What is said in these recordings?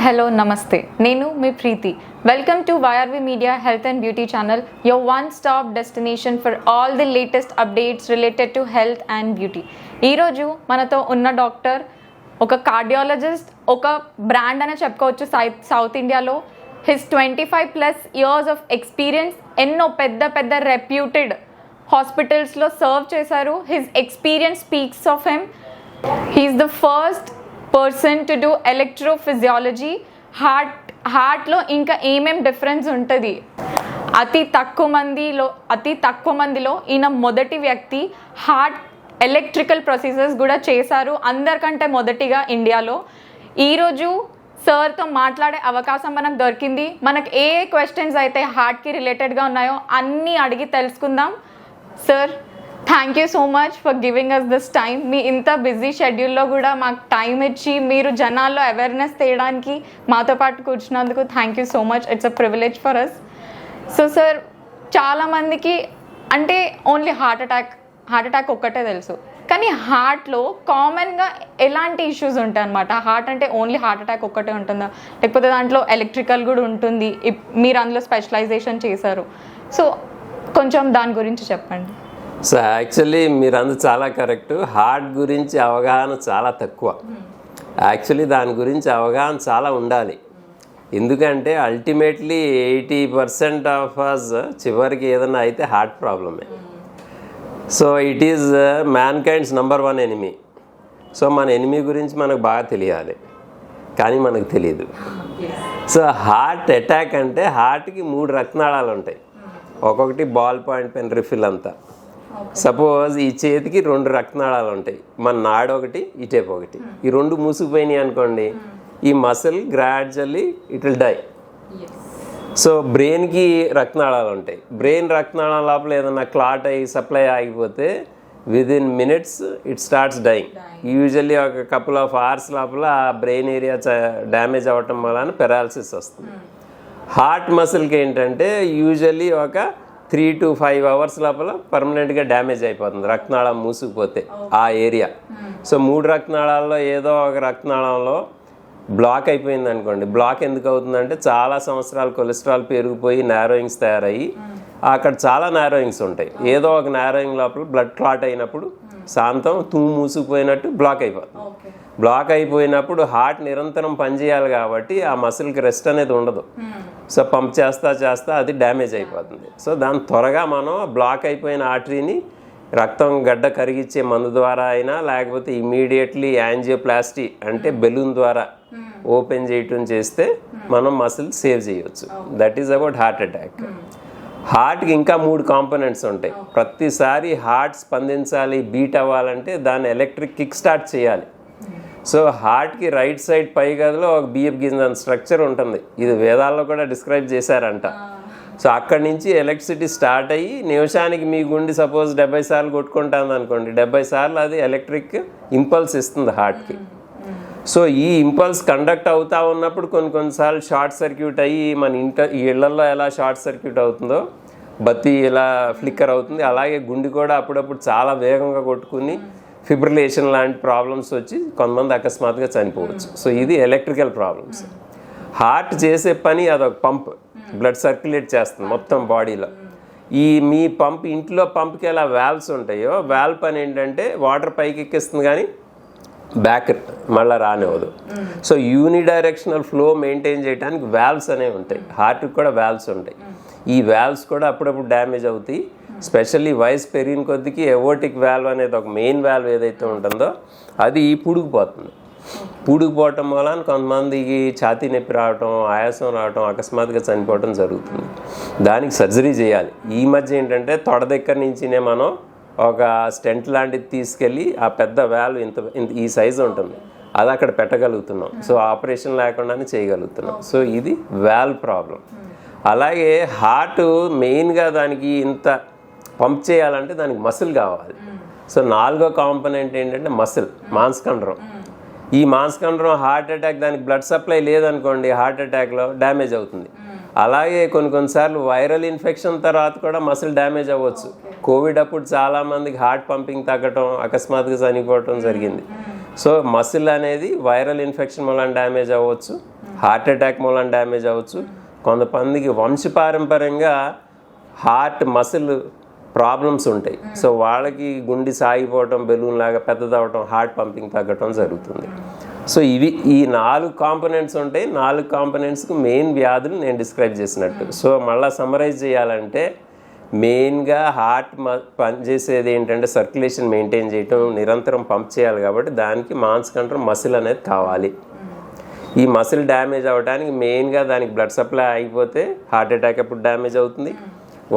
Hello, Namaste. Nenu mi Preeti. Welcome to YRV Media Health and Beauty Channel, your one-stop destination for all the latest updates related to health and beauty. ఈ రోజు మనతో ఉన్న doctor ఒక cardiologist, ఒక brand అనే చెప్పుకోవచ్చు south ఇండియాలో. His 25+ years of experience ఎన్నో పెద్ద రెప్యూటెడ్ హాస్పిటల్స్లో సర్వ్ చేశారు. His experience speaks of him. He's the first person to do electrophysiology. హార్ట్లో ఇంకా ఏమేం డిఫరెన్స్ ఉంటుంది, అతి తక్కువ మందిలో ఈయన మొదటి వ్యక్తి. హార్ట్ ఎలక్ట్రికల్ ప్రొసీజర్స్ కూడా చేశారు అందరికంటే మొదటిగా ఇండియాలో. ఈరోజు సార్తో మాట్లాడే అవకాశం మనకు దొరికింది. మనకు ఏ క్వశ్చన్స్ అయితే హార్ట్కి రిలేటెడ్గా ఉన్నాయో అన్నీ అడిగి తెలుసుకుందాం. Sir, thank you so much for giving us this time. మీ ఇంత బిజీ షెడ్యూల్లో కూడా మాకు టైం ఇచ్చి మీరు జనాల్లో అవేర్నెస్ తీయడానికి మాతో పాటు కూర్చున్నందుకు thank you so much. It's a privilege for us. So sir, చాలామందికి అంటే ఓన్లీ హార్ట్ అటాక్ ఒక్కటే తెలుసు, కానీ హార్ట్లో కామన్గా ఎలాంటి ఇష్యూస్ ఉంటాయి అన్నమాట. హార్ట్ అంటే ఓన్లీ హార్ట్ అటాక్ ఒక్కటే ఉంటుందా, లేకపోతే దాంట్లో ఎలక్ట్రికల్ కూడా ఉంటుంది? మీరు అందులో స్పెషలైజేషన్ చేశారు, సో కొంచెం దాని గురించి చెప్పండి. సో యాక్చువల్లీ మీరు అందరూ చాలా కరెక్ట్. హార్ట్ గురించి అవగాహన చాలా తక్కువ. యాక్చువల్లీ దాని గురించి అవగాహన చాలా ఉండాలి. ఎందుకంటే అల్టిమేట్లీ 80% ఆఫ్ అస్ చివరికి ఏదైనా అయితే హార్ట్ ప్రాబ్లమే. So it is man kinds #1 enemy. So మన ఎనిమీ గురించి మనకు బాగా తెలియాలి, కానీ మనకు తెలియదు. సో హార్ట్ అటాక్ అంటే హార్ట్కి 3 రక్తనాళాలు ఉంటాయి. ఒక్కొక్కటి బాల్ పాయింట్ పెన్ రిఫిల్ అంతా. సపోజ్ ఈ చేతికి 2 రక్తనాళాలు ఉంటాయి, మన నాడు ఒకటి, ఇటేపు ఒకటి. ఈ 2 మూసుకుపోయినాయి అనుకోండి, ఈ muscle gradually it will die. So బ్రెయిన్కి రక్తనాళాలు ఉంటాయి. బ్రెయిన్ రక్తనాళాల లోపల ఏదైనా క్లాట్ అయ్యి సప్లై ఆగిపోతే within minutes it starts dying. Usually ఒక కపుల్ ఆఫ్ అవర్స్ లోపల ఆ బ్రెయిన్ ఏరియా డ్యామేజ్ అవ్వటం వలన పెరాలసిస్ వస్తుంది. హార్ట్ మసిల్కి ఏంటంటే యూజువల్లీ ఒక 3 to 5 hours లోపల పర్మనెంట్గా డ్యామేజ్ అయిపోతుంది రక్తనాళం మూసుకుపోతే ఆ ఏరియా. సో 3 రక్తనాళాల్లో ఏదో ఒక రక్తనాళంలో బ్లాక్ అయిపోయింది అనుకోండి. బ్లాక్ ఎందుకు అవుతుందంటే చాలా సంవత్సరాలు కొలెస్ట్రాల్ పెరిగిపోయి నారోయింగ్స్ తయారయ్యి అక్కడ చాలా నారోయింగ్స్ ఉంటాయి. ఏదో ఒక నారోయింగ్ లోపల బ్లడ్ క్లాట్ అయినప్పుడు శాంతం మూసుకుపోయినట్టు బ్లాక్ అయిపోతుంది. బ్లాక్ అయిపోయినప్పుడు హార్ట్ నిరంతరం పనిచేయాలి కాబట్టి ఆ మసిల్కి రెస్ట్ అనేది ఉండదు. సో పంప్ చేస్తా అది డ్యామేజ్ అయిపోతుంది. సో దాని త్వరగా మనం బ్లాక్ అయిపోయిన ఆర్టరీని రక్తం గడ్డ కరిగిచ్చే మందు ద్వారా అయినా, లేకపోతే ఇమీడియట్లీ యాంజియోప్లాస్టీ అంటే బెలూన్ ద్వారా ఓపెన్ చేయటం చేస్తే మనం మసిల్ సేవ్ చేయవచ్చు. That is about heart attack. హార్ట్కి ఇంకా 3 కాంపోనెంట్స్ ఉంటాయి. ప్రతిసారి హార్ట్ స్పందించాలి, బీట్ అవ్వాలంటే దాన్ని ఎలక్ట్రిక్ కిక్ స్టార్ట్ చేయాలి. సో హార్ట్కి రైట్ సైడ్ పై గదిలో ఒక బియ్యపు గింజ స్ట్రక్చర్ ఉంటుంది. ఇది వేదాల్లో కూడా డిస్క్రైబ్ చేశారంట. సో అక్కడి నుంచి ఎలక్ట్రిసిటీ స్టార్ట్ అయ్యి నిమిషానికి మీ గుండె సపోజ్ 70 సార్లు కొట్టుకుంటుంది అనుకోండి, 70 సార్లు అది ఎలక్ట్రిక్ ఇంపల్స్ ఇస్తుంది హార్ట్కి. సో ఈ ఇంపల్స్ కండక్ట్ అవుతూ ఉన్నప్పుడు కొన్నిసార్లు షార్ట్ సర్క్యూట్ అయ్యి మన ఇళ్లలో ఎలా షార్ట్ సర్క్యూట్ అవుతుందో బత్తి ఇలా ఫ్లిక్కర్ అవుతుంది, అలాగే గుండె కూడా అప్పుడప్పుడు చాలా వేగంగా కొట్టుకుని ఫిబ్రిలేషన్ లాంటి ప్రాబ్లమ్స్ వచ్చి కొంతమంది అకస్మాత్తుగా చనిపోవచ్చు. సో ఇది ఎలక్ట్రికల్ ప్రాబ్లమ్స్. హార్ట్ చేసే పని అదొక పంప్, బ్లడ్ సర్క్యులేట్ చేస్తుంది మొత్తం బాడీలో. మీ పంప్ ఇంట్లో పంప్కి ఎలా వాల్వ్స్ ఉంటాయో, వాల్వ్ పని ఏంటంటే వాటర్ పైకి ఎక్కిస్తుంది కానీ బ్యాక్ మళ్ళీ రానివ్వదు. సో యూనిడైరెక్షనల్ ఫ్లో మెయింటైన్ చేయడానికి వాల్వ్స్ అనేవి ఉంటాయి. హార్ట్కి కూడా వాల్వ్స్ ఉంటాయి. ఈ వాల్వ్స్ కూడా అప్పుడప్పుడు డ్యామేజ్ అవుతాయి. స్పెషల్లీ వయసు పెరిగిన కొద్దికి ఎవోటిక్ వాల్వ్ అనేది ఒక మెయిన్ వాల్వ్ ఏదైతే ఉంటుందో అది పూడుకుపోతుంది. పూడుకుపోవటం వలన కొంతమందికి ఛాతీ నొప్పి రావటం, ఆయాసం రావటం, అకస్మాత్తుగా చనిపోవటం జరుగుతుంది. దానికి సర్జరీ చేయాలి. ఈ మధ్య ఏంటంటే తొడ దగ్గర నుంచినే మనం ఒక స్టెంట్ లాంటిది తీసుకెళ్ళి ఆ పెద్ద వాల్వ్ ఇంత ఈ సైజు ఉంటుంది అది అక్కడ పెట్టగలుగుతున్నాం. సో ఆపరేషన్ లేకుండానే చేయగలుగుతున్నాం. సో ఇది వాల్వ్ ప్రాబ్లం. అలాగే హార్ట్ మెయిన్గా దానికి ఇంత పంప్ చేయాలంటే దానికి మసిల్ కావాలి. సో 4వ కాంపోనెంట్ ఏంటంటే మసిల్, మాంసఖండరం. ఈ మాంసఖండరం హార్ట్ అటాక్ దానికి బ్లడ్ సప్లై లేదనుకోండి, హార్ట్ అటాక్లో డ్యామేజ్ అవుతుంది. అలాగే కొన్నిసార్లు వైరల్ ఇన్ఫెక్షన్ తర్వాత కూడా మసిల్ డ్యామేజ్ అవ్వచ్చు. కోవిడ్ అప్పుడు చాలామందికి హార్ట్ పంపింగ్ తగ్గటం, అకస్మాత్తుగా చనిపోవటం జరిగింది. సో మసిల్ అనేది వైరల్ ఇన్ఫెక్షన్ వలన డ్యామేజ్ అవ్వచ్చు, హార్ట్ అటాక్ మూలం డ్యామేజ్ అవ్వచ్చు, కొంతమందికి వంశపారంపర్యంగా హార్ట్ మసిల్ ప్రాబ్లమ్స్ ఉంటాయి. సో వాళ్ళకి గుండె సాగిపోవటం, బెలూన్ లాగా పెద్దదవటం, హార్ట్ పంపింగ్ తగ్గటం జరుగుతుంది. సో ఈ 4 కాంపోనెంట్స్ ఉంటాయి. 4 కాంపోనెంట్స్కి మెయిన్ వ్యాధులు నేను డిస్క్రైబ్ చేసినట్టు. సో మళ్ళీ సమ్మరైజ్ చేయాలంటే మెయిన్గా హార్ట్ పనిచేసేది ఏంటంటే సర్క్యులేషన్ మెయింటైన్ చేయటం, నిరంతరం పంప్ చేయాలి. కాబట్టి దానికి మాస్ కంట్రోల్ మసిల్ అనేది కావాలి. ఈ మసిల్ డ్యామేజ్ అవ్వడానికి మెయిన్గా దానికి బ్లడ్ సప్లై అయిపోతే హార్ట్ అటాక్ అప్పుడు డ్యామేజ్ అవుతుంది,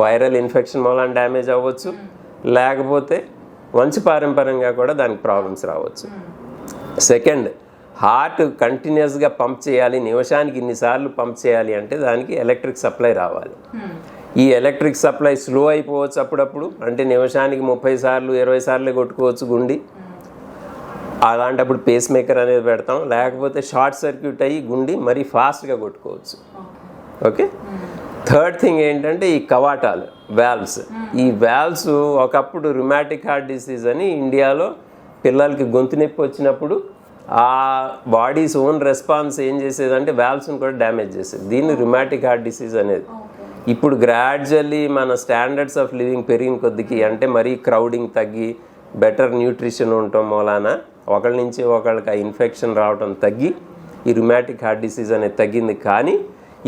వైరల్ ఇన్ఫెక్షన్ మూలాన డ్యామేజ్ అవ్వచ్చు, లేకపోతే వంశపారంపర్యంగా కూడా దానికి ప్రాబ్లమ్స్ రావచ్చు. సెకండ్, హార్ట్ కంటిన్యూస్గా పంప్ చేయాలి, నిమిషానికి ఇన్నిసార్లు పంప్ చేయాలి అంటే దానికి ఎలక్ట్రిక్ సప్లై రావాలి. ఈ ఎలక్ట్రిక్ సప్లై స్లో అయిపోవచ్చు అప్పుడప్పుడు, అంటే నిమిషానికి 30 సార్లు 20 సార్లు కొట్టుకోవచ్చు గుండి. అలాంటప్పుడు పేస్ మేకర్ అనేది పెడతాం, లేకపోతే షార్ట్ సర్క్యూట్ అయ్యి గుండి మరీ ఫాస్ట్గా కొట్టుకోవచ్చు. ఓకే. థర్డ్ థింగ్ ఏంటంటే ఈ కవాటాలు, వాల్వ్స్. ఈ వాల్వ్స్ ఒకప్పుడు రుమాటిక్ హార్ట్ డిసీజ్ అని ఇండియాలో పిల్లలకి గొంతు నొప్పి వచ్చినప్పుడు ఆ బాడీస్ ఓన్ రెస్పాన్స్ ఏం చేసేదంటే వాల్వ్స్ని కూడా డ్యామేజ్ చేసేది. దీన్ని రుమాటిక్ హార్ట్ డిసీజ్ అనేది. ఇప్పుడు గ్రాడ్యువల్లీ మన స్టాండర్డ్స్ ఆఫ్ లివింగ్ పెరిగిన కొద్దికి, అంటే మరీ క్రౌడింగ్ తగ్గి బెటర్ న్యూట్రిషన్ ఉండటం మూలాన ఒకళ్ళ నుంచి ఒకళ్ళకి ఆ ఇన్ఫెక్షన్ రావడం తగ్గి ఈ రుమాటిక్ హార్ట్ డిసీజ్ అనేది తగ్గింది. కానీ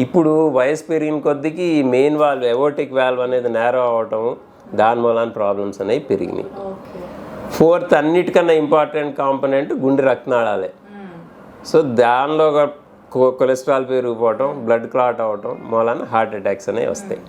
ఇప్పుడు వయసు పెరిగిన కొద్దికి ఈ మెయిన్ వాల్వ్, ఎవోటిక్ వాల్వ్ అనేది నేరో అవటం, దాని మూలాన ప్రాబ్లమ్స్ అనేవి పెరిగినాయి. ఫోర్త్, అన్నిటికన్నా ఇంపార్టెంట్ కాంపోనెంట్ గుండె రక్తనాళాలే. సో దానిలో కొలెస్ట్రాల్ పెరిగిపోవటం, బ్లడ్ క్లాట్ అవ్వటం మూలాన హార్ట్ అటాక్స్ అనేవి వస్తాయి.